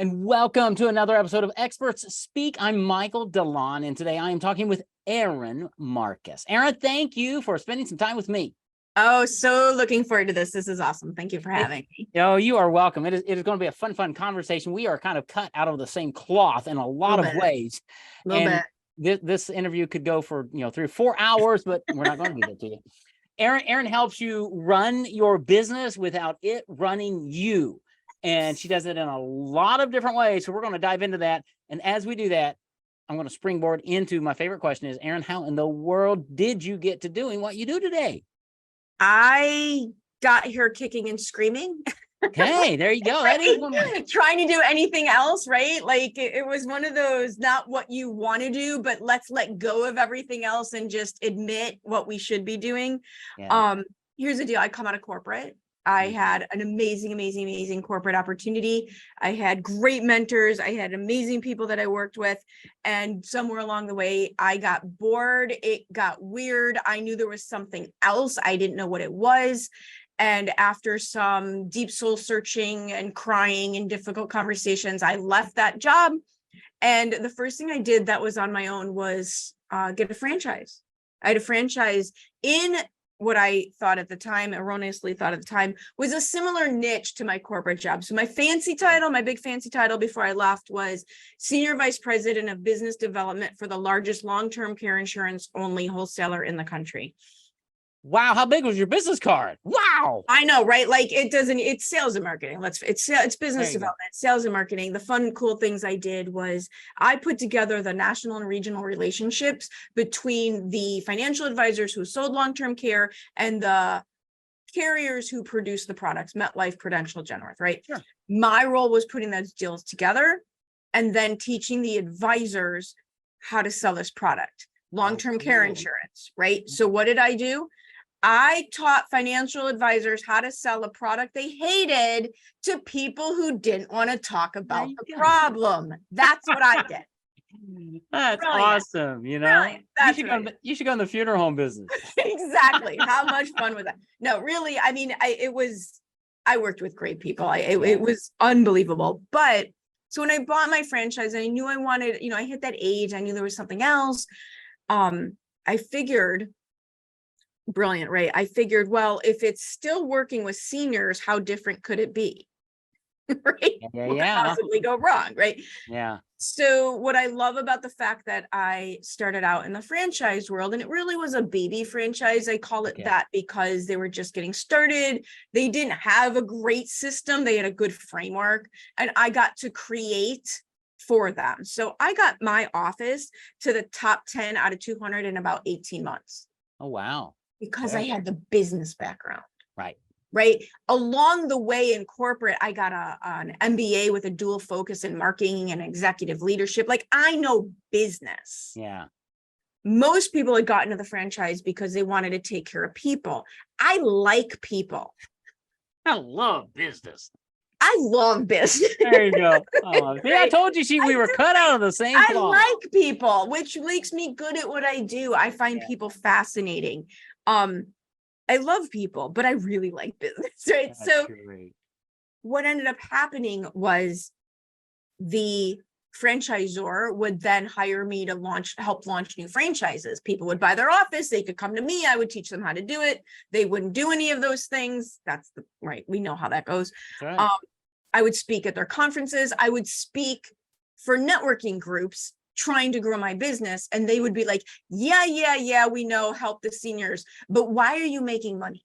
and welcome to another episode of Experts Speak. I'm Michael DeLon, and today I am talking with Erin Marcus. Erin, thank you for spending some time with me. Oh, so looking forward to this. This is awesome. Thank you for having me. Oh, you are welcome. It is going to be a fun conversation. We are kind of cut out of the same cloth in a lot of ways. A little bit. This interview could go for 3 or 4 hours, but we're not going to give it to you. Erin helps you run your business without it running you. And she does it in a lot of different ways. So we're going to dive into that. And as we do that, I'm going to springboard into my favorite question is, Erin, how in the world did you get to doing what you do today? I got here kicking and screaming. Okay, there you go. That is one trying to do anything else, right? Like it was one of those, not what you want to do, but let's let go of everything else and just admit what we should be doing. Yeah. Here's the deal. I come out of corporate. I had an amazing corporate opportunity. I had great mentors. I had amazing people that I worked with. And somewhere along the way, I got bored. It got weird. I knew there was something else. I didn't know what it was. And after some deep soul searching and crying and difficult conversations, I left that job. And the first thing I did that was on my own was get a franchise. I had a franchise in what I thought at the time, erroneously thought at the time, was a similar niche to my corporate job. So my fancy title, my big fancy title before I left was Senior Vice President of Business Development for the largest long-term care insurance only wholesaler in the country. Wow, how big was your business card? Wow. I know, right? Like it's sales and marketing. It's business development, sales and marketing. The fun, cool things I did was I put together the national and regional relationships between the financial advisors who sold long-term care and the carriers who produced the products, MetLife, Prudential, Genworth, right? Sure. My role was putting those deals together and then teaching the advisors how to sell this product, long-term care insurance, right? So what did I do? I taught financial advisors how to sell a product they hated to people who didn't want to talk about the problem. That's what I did. That's Brilliant. Awesome. You know, Brilliant. You should go in the funeral home business. Exactly. How much fun was that? No, really. I mean, I worked with great people. It was unbelievable. But so when I bought my franchise, I knew I wanted, I hit that age. I knew there was something else. I figured, brilliant, right? I figured, well, if it's still working with seniors, how different could it be? Right? Yeah. What could possibly go wrong, right? Yeah. So what I love about the fact that I started out in the franchise world, and it really was a baby franchise, I call it that because they were just getting started. They didn't have a great system. They had a good framework, and I got to create for them. So I got my office to the top 10 out of 200 in about 18 months. Oh, wow. Because I had the business background. Right. Along the way in corporate, I got an MBA with a dual focus in marketing and executive leadership. Like, I know business. Yeah. Most people had gotten to the franchise because they wanted to take care of people. I like people. I love business. I love business. There you go. Oh, see, I told you we were cut out of the same cloth. I like people, which makes me good at what I do. I find people fascinating. I love people, but I really like business, right? That's so great. What ended up happening was the franchisor would then hire me to help launch new franchises. People would buy their office. They could come to me. I would teach them how to do it. They wouldn't do any of those things. That's right. We know how that goes. Right. I would speak at their conferences. I would speak for networking groups trying to grow my business. And they would be like, yeah, we know, help the seniors, but why are you making money?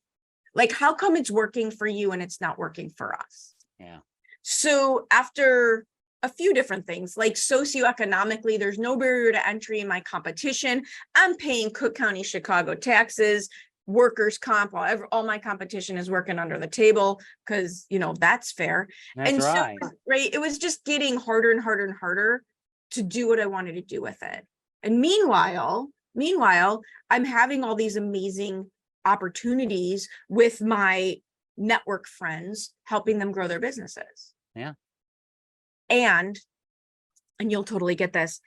Like, how come it's working for you and it's not working for us? Yeah. So after a few different things, like socioeconomically, there's no barrier to entry in my competition. I'm paying Cook County, Chicago taxes, workers' comp, all my competition is working under the table because, that's fair. That's right. So, it was just getting harder and harder and harder to do what I wanted to do with it. And meanwhile, I'm having all these amazing opportunities with my network friends, helping them grow their businesses. Yeah. And you'll totally get this.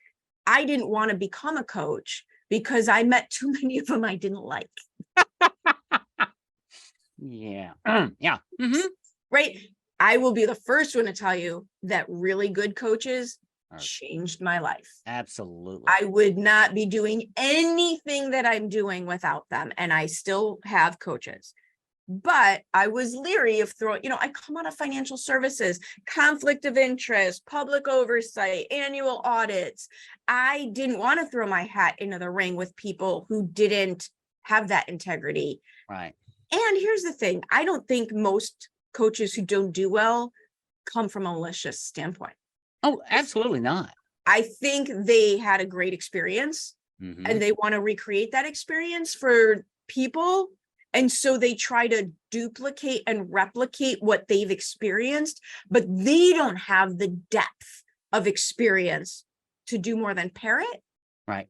I didn't want to become a coach because I met too many of them I didn't like. Yeah. Yeah. Right. I will be the first one to tell you that really good coaches Right. changed my life. Absolutely. I would not be doing anything that I'm doing without them. And I still have coaches. But I was leery of throwing, I come out of financial services, conflict of interest, public oversight, annual audits. I didn't want to throw my hat into the ring with people who didn't have that integrity. Right. And here's the thing. I don't think most coaches who don't do well come from a malicious standpoint. Oh, absolutely not. I think they had a great experience and they want to recreate that experience for people. And so they try to duplicate and replicate what they've experienced, but they don't have the depth of experience to do more than parrot. Right.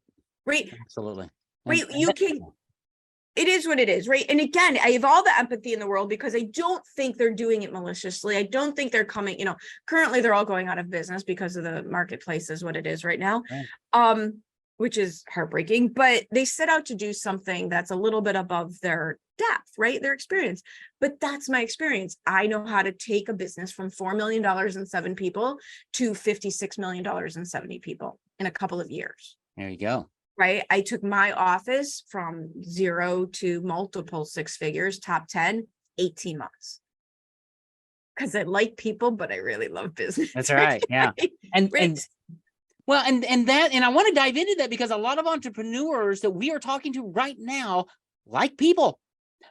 Right. Absolutely. Right. It is what it is, right? And again, I have all the empathy in the world because I don't think they're doing it maliciously. I don't think they're coming, currently they're all going out of business because of the marketplace is what it is right now. Right. Which is heartbreaking, but they set out to do something that's a little bit above their depth, right? Their experience. But that's my experience. I know how to take a business from $4 million and 7 people to $56 million and 70 people in a couple of years. There you go. Right. I took my office from 0 to multiple 6 figures, top 10, 18 months. Because I like people, but I really love business. That's right. Yeah. And I want to dive into that because a lot of entrepreneurs that we are talking to right now like people.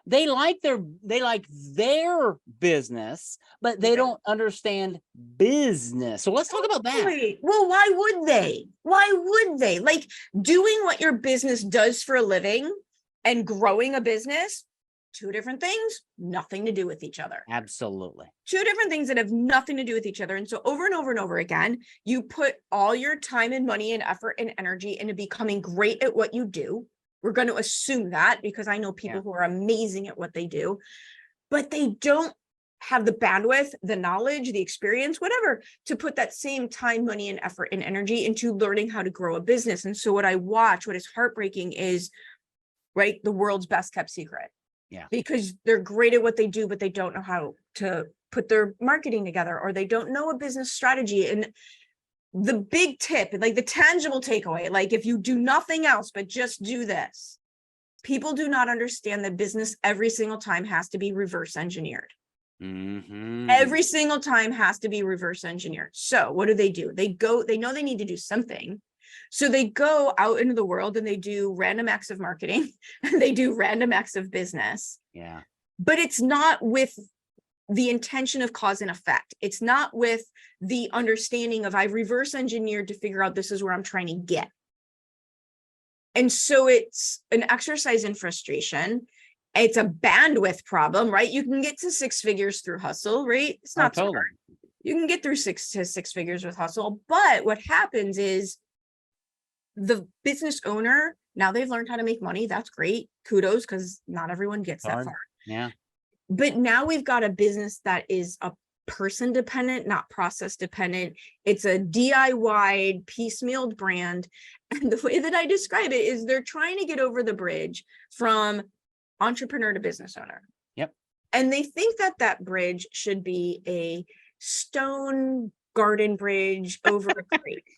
They like their business, but they don't understand business. So let's talk about that. Well, why would they? Why would they? Like doing what your business does for a living and growing a business, 2 different things, nothing to do with each other. Absolutely. 2 different things that have nothing to do with each other. And so over and over and over again, you put all your time and money and effort and energy into becoming great at what you do. We're going to assume that because I know people who are amazing at what they do, but they don't have the bandwidth, the knowledge, the experience, whatever, to put that same time, money, and effort and energy into learning how to grow a business. And so what I watch, what is heartbreaking is, right, the world's best kept secret. Yeah. Because they're great at what they do, but they don't know how to put their marketing together, or they don't know a business strategy. And the big tip, like the tangible takeaway, like if you do nothing else but just do this, people do not understand that business every single time has to be reverse engineered. Every single time has to be reverse engineered. So what do? They know they need to do something. So they go out into the world and they do random acts of marketing and they do random acts of business. Yeah. But it's not with the intention of cause and effect. It's not with the understanding of I've reverse engineered to figure out this is where I'm trying to get. And so it's an exercise in frustration. It's a bandwidth problem, right? You can get to 6 figures through hustle, right? It's not so hard. You can get through 6 figures with hustle. But what happens is the business owner, now they've learned how to make money. That's great. Kudos, because not everyone gets that far. Yeah. But now we've got a business that is a person dependent, not process dependent. It's a DIY piecemealed brand. And the way that I describe it is they're trying to get over the bridge from entrepreneur to business owner. Yep. And they think that that bridge should be a stone garden bridge over a creek.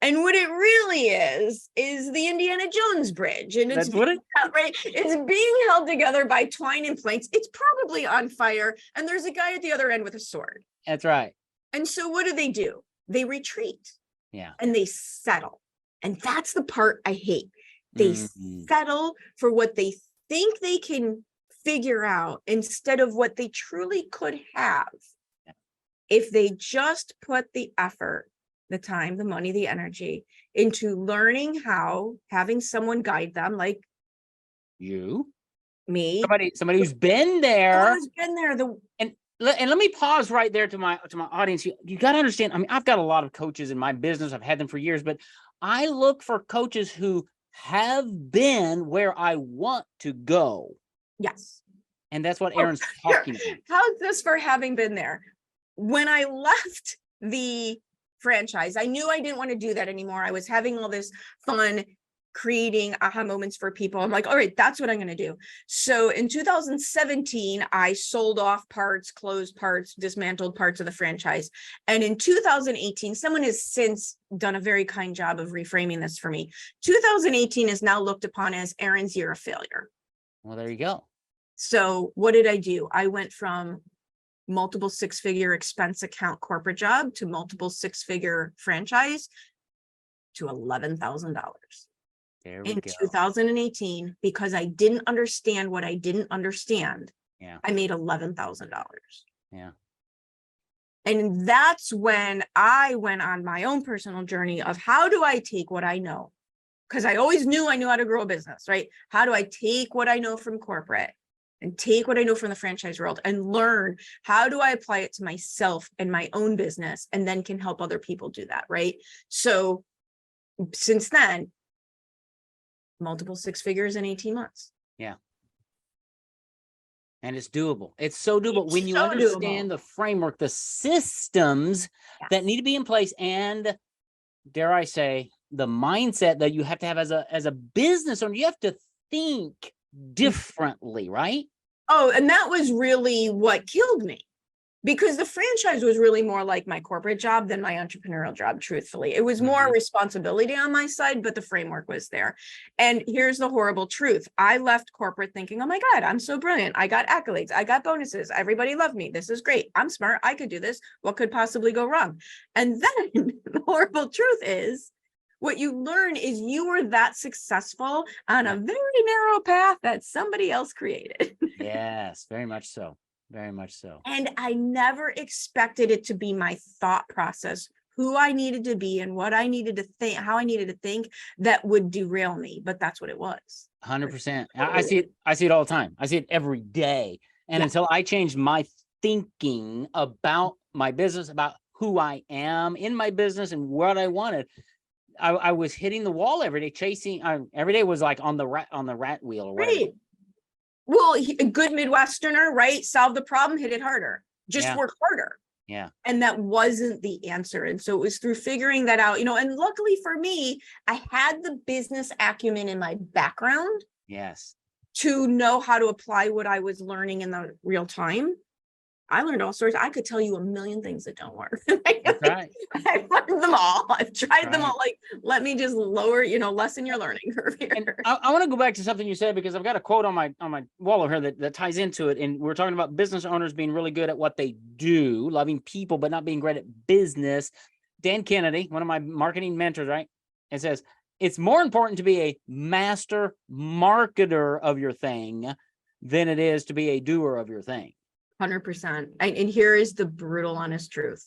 And what it really is the Indiana Jones Bridge. And it's being held together by twine and planks. It's probably on fire. And there's a guy at the other end with a sword. That's right. And so what do? They retreat. Yeah. And they settle. And that's the part I hate. They settle for what they think they can figure out instead of what they truly could have. Yeah. If they just put the effort, the time, the money, the energy into learning how, having someone guide them, like you, me, somebody who's been there. And let me pause right there to my audience. You got to understand. I mean, I've got a lot of coaches in my business. I've had them for years, but I look for coaches who have been where I want to go. Yes. And that's what Erin's talking about. How's this for having been there? When I left the franchise, I knew I didn't want to do that anymore. I was having all this fun creating aha moments for people. I'm like, all right, that's what I'm going to do. So in 2017, I sold off parts, closed parts, dismantled parts of the franchise. And in 2018, someone has since done a very kind job of reframing this for me. 2018 is now looked upon as Erin's year of failure. Well, there you go. So what did I do? I went from multiple six-figure expense account corporate job to multiple six-figure franchise to $11,000 There we in go. 2018 because I didn't understand what I didn't understand. Yeah. I made $11,000. Yeah. And that's when I went on my own personal journey of how do I take what I know? Because I always knew I knew how to grow a business, right? How do I take what I know from corporate and take what I know from the franchise world and learn how do I apply it to myself and my own business and then can help other people do that, right? So since then, multiple six figures in 18 months. Yeah. And it's doable. It's so doable It's when you so understand doable. the framework, the systems that need to be in place, and dare I say, the mindset that you have to have as a business owner. You have to think differently, right? Oh, and that was really what killed me because the franchise was really more like my corporate job than my entrepreneurial job, truthfully. It was more responsibility on my side, but the framework was there. And here's the horrible truth. I left corporate thinking, oh my God, I'm so brilliant. I got accolades. I got bonuses. Everybody loved me. This is great. I'm smart. I could do this. What could possibly go wrong? And then the horrible truth is, what you learn is you were that successful on a very narrow path that somebody else created. Yes, very much so. Very much so. And I never expected it to be my thought process, who I needed to be and what I needed to think, how I needed to think that would derail me. But that's what it was. 100%. I see it. I see it all the time. I see it every day. And until I changed my thinking about my business, about who I am in my business and what I wanted, I was hitting the wall every day, chasing. Every day was like on the rat wheel or whatever. Right. Well, a good Midwesterner, right? Solve the problem, hit it harder, just work harder. Yeah. And that wasn't the answer. And so it was through figuring that out, and luckily for me, I had the business acumen in my background. Yes. To know how to apply what I was learning in the real time. I learned all sorts. I could tell you a million things that don't work. That's right. I've learned them all. I've tried them all. Like, let me just lessen your learning curve here. And I want to go back to something you said, because I've got a quote on my wall over here that ties into it. And we're talking about business owners being really good at what they do, loving people, but not being great at business. Dan Kennedy, one of my marketing mentors, right? It says, it's more important to be a master marketer of your thing than it is to be a doer of your thing. 100%. And here is the brutal, honest truth.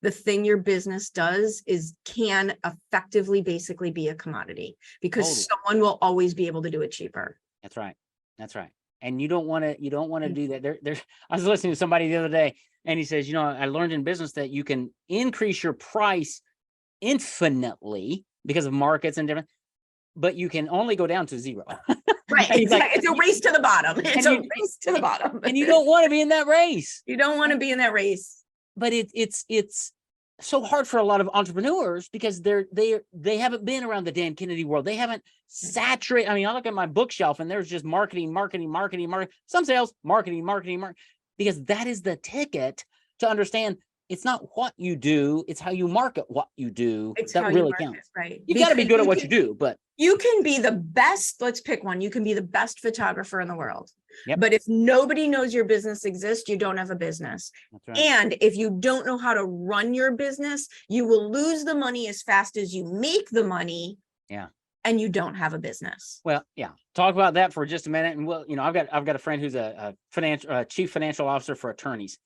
The thing your business does can effectively basically be a commodity because someone will always be able to do it cheaper. That's right. That's right. And you don't want to do that. I was listening to somebody the other day and he says, I learned in business that you can increase your price infinitely because of markets and different, but you can only go down to zero. Right. It's a race to the bottom. It's a race to the bottom. And you don't want to be in that race. You don't want to be in that race. But it's so hard for a lot of entrepreneurs because they haven't been around the Dan Kennedy world. They haven't saturated. I mean, I look at my bookshelf and there's just marketing, some sales, marketing, because that is the ticket to understand. It's not what you do, it's how you market what you do. It's that really counts. Right. You got to be good at what you do, but you can be the best. Let's pick one. You can be the best photographer in the world. Yep. But if nobody knows your business exists, you don't have a business. That's right. And if you don't know how to run your business, you will lose the money as fast as you make the money. Yeah. And you don't have a business. Well, yeah. Talk about that for just a minute. And I've got a friend who's a chief financial officer for attorneys.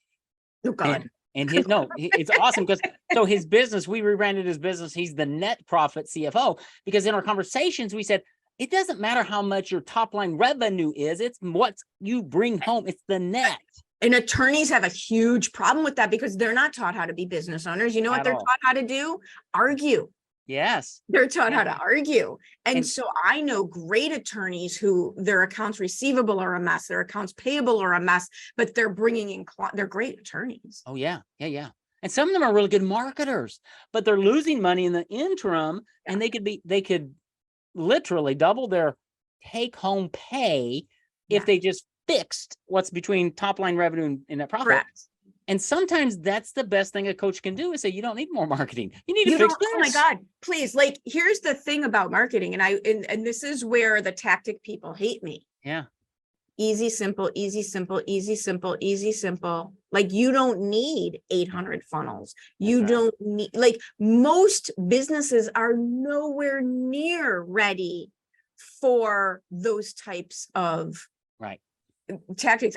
Oh God. And it's awesome because his business, we rebranded his business. He's the net profit CFO, because in our conversations, we said, it doesn't matter how much your top line revenue is. It's what you bring home. It's the net. And attorneys have a huge problem with that because they're not taught how to be business owners. You know what they're taught how to do? Argue. Yes. They're taught how to argue. And so I know great attorneys who their accounts receivable are a mess, their accounts payable are a mess, but they're bringing in, they're great attorneys. Oh yeah. Yeah. And some of them are really good marketers, but they're losing money in the interim, and they could literally double their take home pay if they just fixed what's between top line revenue and net profit. Correct. And sometimes that's the best thing a coach can do is say, you don't need more marketing. You need to fix this. Oh my God, please. Like, here's the thing about marketing. And this is where the tactic people hate me. Yeah. Easy, simple, easy, simple, easy, simple, easy, simple. Like, you don't need 800 funnels. You don't need, like, most businesses are nowhere near ready for those types of tactics.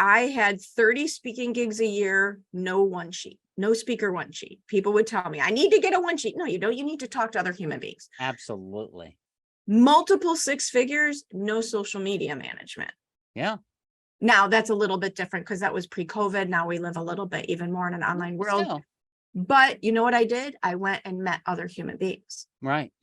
I had 30 speaking gigs a year, no one sheet, no speaker one sheet. People would tell me, I need to get a one sheet. No, you don't. You need to talk to other human beings. Absolutely. Multiple six figures, no social media management. Yeah. Now that's a little bit different because that was pre-COVID. Now we live a little bit even more in an online world. Still. But you know what I did? I went and met other human beings. Right.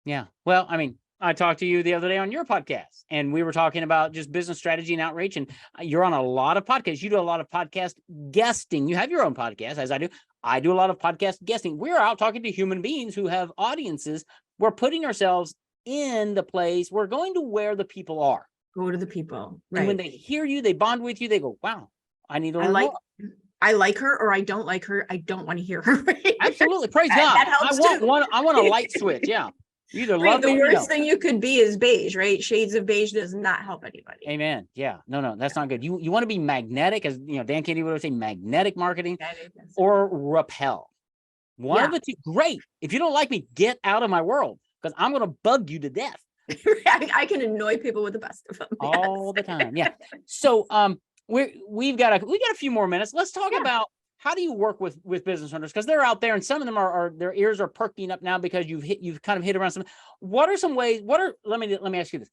Yeah. Well, I mean, I talked to you the other day on your podcast, and we were talking about just business strategy and outreach. And you're on a lot of podcasts. You do a lot of podcast guesting. You have your own podcast, as I do. I do a lot of podcast guesting. We're out talking to human beings who have audiences. We're putting ourselves in the place. We're going to where the people are. Go to the people. Right. And when they hear you, they bond with you. They go, wow, I need to learn more. I like her or I don't like her. I don't want to hear her. Absolutely. Praise God. That helps I want a light switch. Yeah. You either love the worst thing you could be is beige, right? Shades of beige does not help anybody. Amen. Yeah. No, that's not good. You want to be magnetic, as you know, Dan Kennedy would say, magnetic marketing or repel. One of the two. Great. If you don't like me, get out of my world because I'm going to bug you to death. I can annoy people with the best of them. All the time. Yeah. So we've got a few more minutes. Let's talk about how do you work with business owners? Because they're out there and some of them are their ears are perking up now because you've kind of hit around some. What are some ways? Let me ask you this.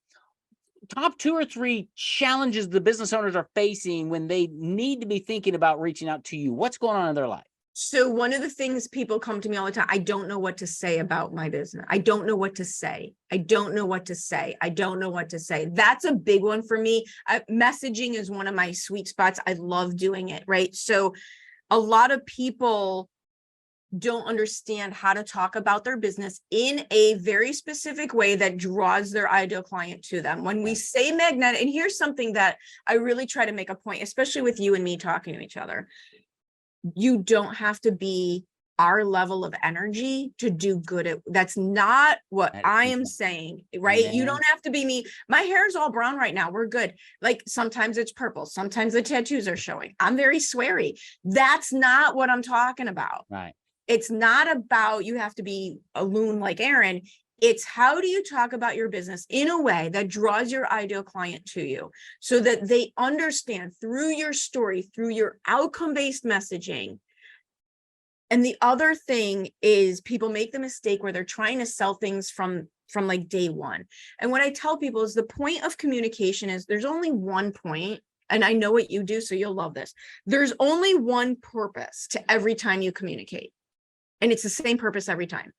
Top 2 or 3 challenges the business owners are facing when they need to be thinking about reaching out to you. What's going on in their life? So one of the things people come to me all the time, I don't know what to say about my business. I don't know what to say. I don't know what to say. I don't know what to say. That's a big one for me. Messaging is one of my sweet spots. I love doing it, right? So a lot of people don't understand how to talk about their business in a very specific way that draws their ideal client to them. When we say magnetic, and here's something that I really try to make a point, especially with you and me talking to each other. You don't have to be our level of energy to do good at. That's not what I am saying, right? Yeah. You don't have to be me. My hair is all brown right now. We're good. Like sometimes it's purple. Sometimes the tattoos are showing. I'm very sweary. That's not what I'm talking about. Right. It's not about you have to be a loon like Erin. It's how do you talk about your business in a way that draws your ideal client to you so that they understand through your story, through your outcome-based messaging. And the other thing is people make the mistake where they're trying to sell things from like day one. And what I tell people is the point of communication is there's only one point, and I know what you do, so you'll love this. There's only one purpose to every time you communicate. And it's the same purpose every time.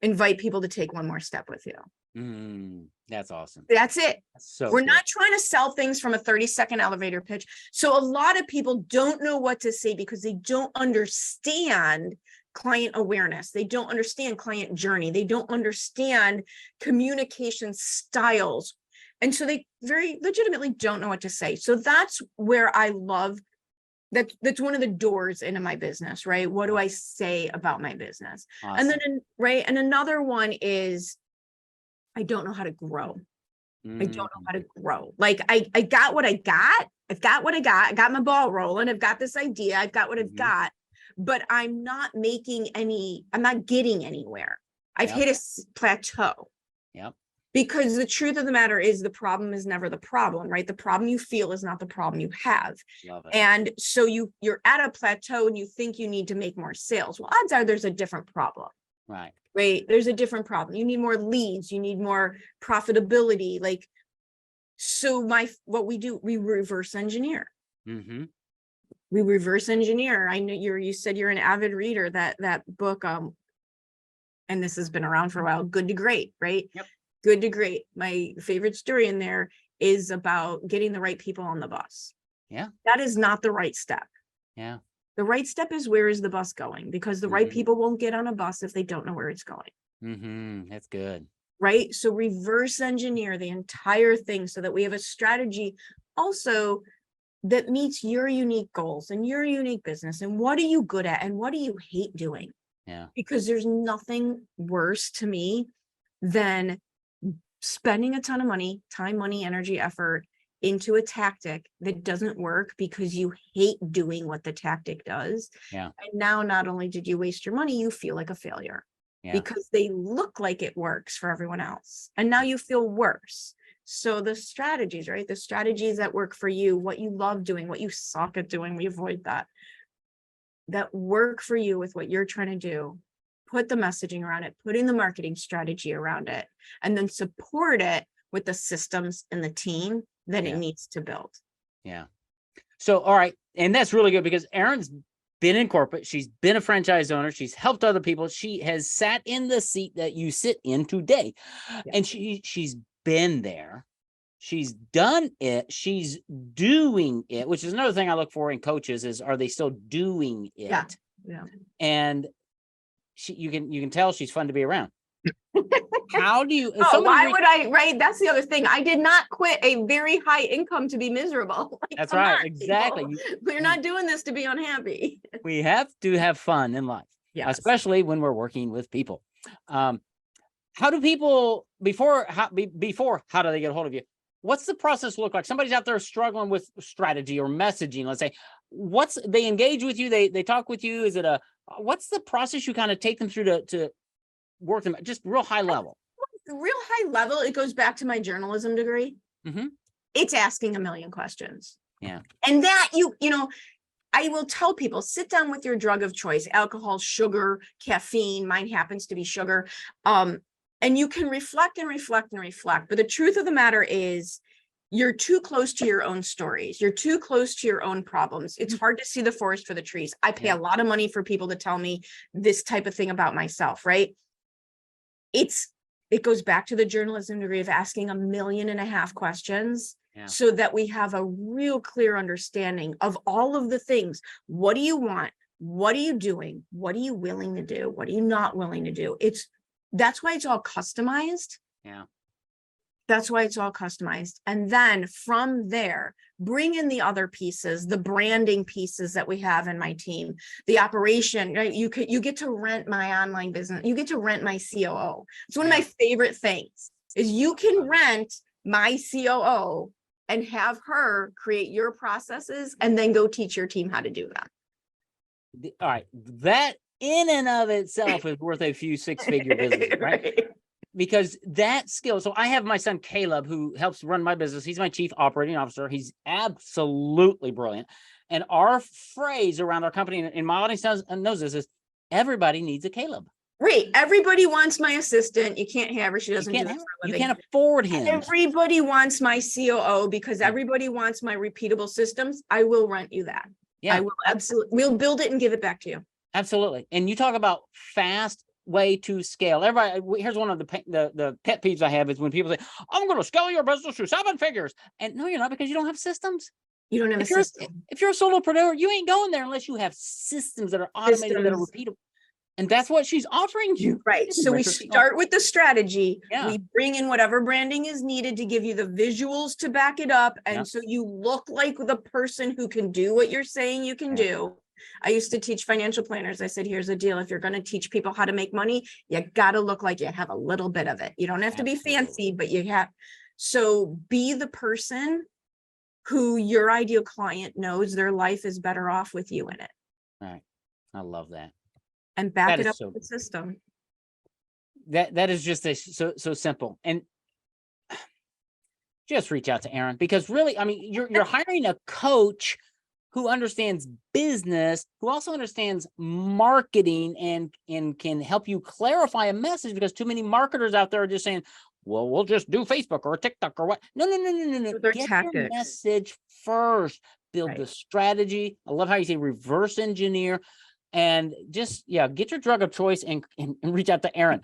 Invite people to take one more step with you. That's awesome. That's it. We're not trying to sell things from a 30-second elevator pitch. So a lot of people don't know what to say because they don't understand client awareness. They don't understand client journey. They don't understand communication styles. And so they very legitimately don't know what to say. So that's where I love that's one of the doors into my business, right? What do I say about my business? Awesome. And then, right. And another one is, I don't know how to grow. I don't know how to grow. Like I got what I got. I've got what I got. I got my ball rolling. I've got this idea. I've got what I've got, but I'm not I'm not getting anywhere. I've hit a plateau. Yep. Because the truth of the matter is the problem is never the problem, right? The problem you feel is not the problem you have. Love it. And so you're at a plateau and you think you need to make more sales. Well, odds are there's a different problem. Right. Right. There's a different problem. You need more leads. You need more profitability. Like, so what we do, we reverse engineer. Mm-hmm. We reverse engineer. I know you said you're an avid reader, that book, and this has been around for a while, Good to Great, right? Yep. Good to Great. My favorite story in there is about getting the right people on the bus. Yeah. That is not the right step. Yeah. The right step is where is the bus going? Because the right people won't get on a bus if they don't know where it's going. That's good. right? So reverse engineer the entire thing so that we have a strategy also that meets your unique goals and your unique business. And what are you good at? And what do you hate doing? Yeah. Because there's nothing worse to me than spending a ton of money, time, money, energy, effort into a tactic that doesn't work because you hate doing what the tactic does. Yeah. And now not only did you waste your money, you feel like a failure because they look like it works for everyone else. And now you feel worse. So the strategies, right? The strategies that work for you, what you love doing, what you suck at doing, we avoid that work for you with what you're trying to do. Put the messaging around it, putting the marketing strategy around it, and then support it with the systems and the team that it needs to build. Yeah. So, all right. And that's really good because Erin's been in corporate. She's been a franchise owner. She's helped other people. She has sat in the seat that you sit in today. And she's been there. She's done it. She's doing it, which is another thing I look for in coaches is, are they still doing it? Yeah. And you can tell she's fun to be around. How do you? Why would I? Right. That's the other thing. I did not quit a very high income to be miserable. Like, that's right. on, exactly. We're not doing this to be unhappy. We have to have fun in life, especially when we're working with people. How do people how do they get a hold of you? What's the process look like? Somebody's out there struggling with strategy or messaging. Let's say, they engage with you. They talk with you. Is it what's the process you kind of take them through to work them just real high level? Real high level. It goes back to my journalism degree. It's asking a million questions. Yeah. And that you know, I will tell people, sit down with your drug of choice, alcohol, sugar, caffeine. Mine happens to be sugar. And you can reflect and reflect and reflect. But the truth of the matter is you're too close to your own stories. You're too close to your own problems. It's hard to see the forest for the trees. I pay a lot of money for people to tell me this type of thing about myself, right? It goes back to the journalism degree of asking 1.5 million questions so that we have a real clear understanding of all of the things. What do you want? What are you doing? What are you willing to do? What are you not willing to do? That's why it's all customized. Yeah. That's why it's all customized. And then from there, bring in the other pieces, the branding pieces that we have in my team, the operation, right? You get to rent my online business. You get to rent my COO. It's one of my favorite things is you can rent my COO and have her create your processes and then go teach your team how to do them. All right. That in and of itself is worth a few six-figure businesses, right? Because that skill. So I have my son, Caleb, who helps run my business. He's my chief operating officer. He's absolutely brilliant. And our phrase around our company, and my audience knows this, is everybody needs a Caleb. Right. Everybody wants my assistant. You can't have her. She doesn't do this for a living. You can't afford him. Everybody wants my COO because everybody wants my repeatable systems. I will rent you that. I will absolutely. We'll build it and give it back to you. Absolutely. And you talk about fast way to scale. Everybody, here's one of the pet peeves I have is when people say, I'm going to scale your business to 7 figures. And no, you're not, because you don't have systems. You don't have a system. If you're a solopreneur, you ain't going there unless you have systems that are automated, that are repeatable. And that's what she's offering you. Right. So we start with the strategy. We bring in whatever branding is needed to give you the visuals to back it up. And so you look like the person who can do what you're saying you can do. I used to teach financial planners. I said, here's the deal. If you're going to teach people how to make money, you got to look like you have a little bit of it. You don't have to be fancy, but you have. So be the person who your ideal client knows their life is better off with you in it. All right. I love that. And back it up with the system. That is just so simple. And just reach out to Erin, because really, I mean, you're hiring a coach who understands business, who also understands marketing and can help you clarify a message, because too many marketers out there are just saying, well, we'll just do Facebook or TikTok or what. No. Get your message first. Build the strategy. I love how you say reverse engineer, and just, get your drug of choice and reach out to Erin.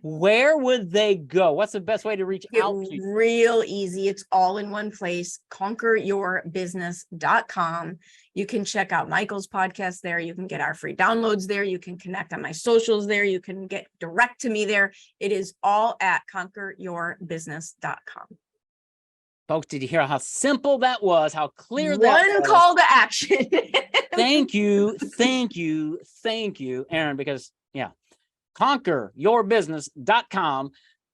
where would they go? What's the best way to reach Get out to you? real easy. It's all in one place. conqueryourbusiness.com. You can check out Michael's podcast there. You can get our free downloads there. You can connect on my socials there. You can get direct to me there. It is all at conqueryourbusiness.com. Folks, did you hear how simple that was? How clear that One was? call to action. Thank you. Thank you. Thank you, Erin, because yeah, conqueryourbusiness.com.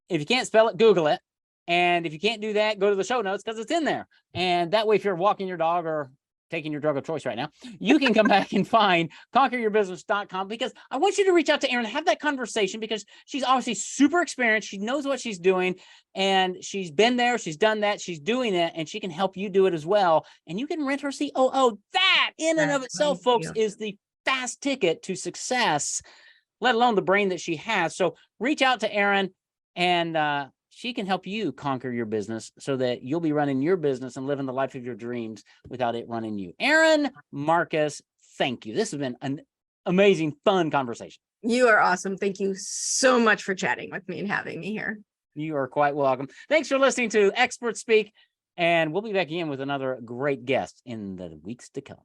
If you can't spell it, Google it. And if you can't do that, go to the show notes because it's in there. And that way, if you're walking your dog or taking your drug of choice right now, you can come back and find conqueryourbusiness.com, because I want you to reach out to Erin, have that conversation, because she's obviously super experienced. She knows what she's doing, and she's been there. She's done that. She's doing it, and she can help you do it as well. And you can rent her COO. That in and of itself, folks, is the fast ticket to success, let alone the brain that she has. So reach out to Erin, and she can help you conquer your business so that you'll be running your business and living the life of your dreams without it running you. Erin Marcus, thank you. This has been an amazing, fun conversation. You are awesome. Thank you so much for chatting with me and having me here. You are quite welcome. Thanks for listening to Expert Speak, and we'll be back again with another great guest in the weeks to come.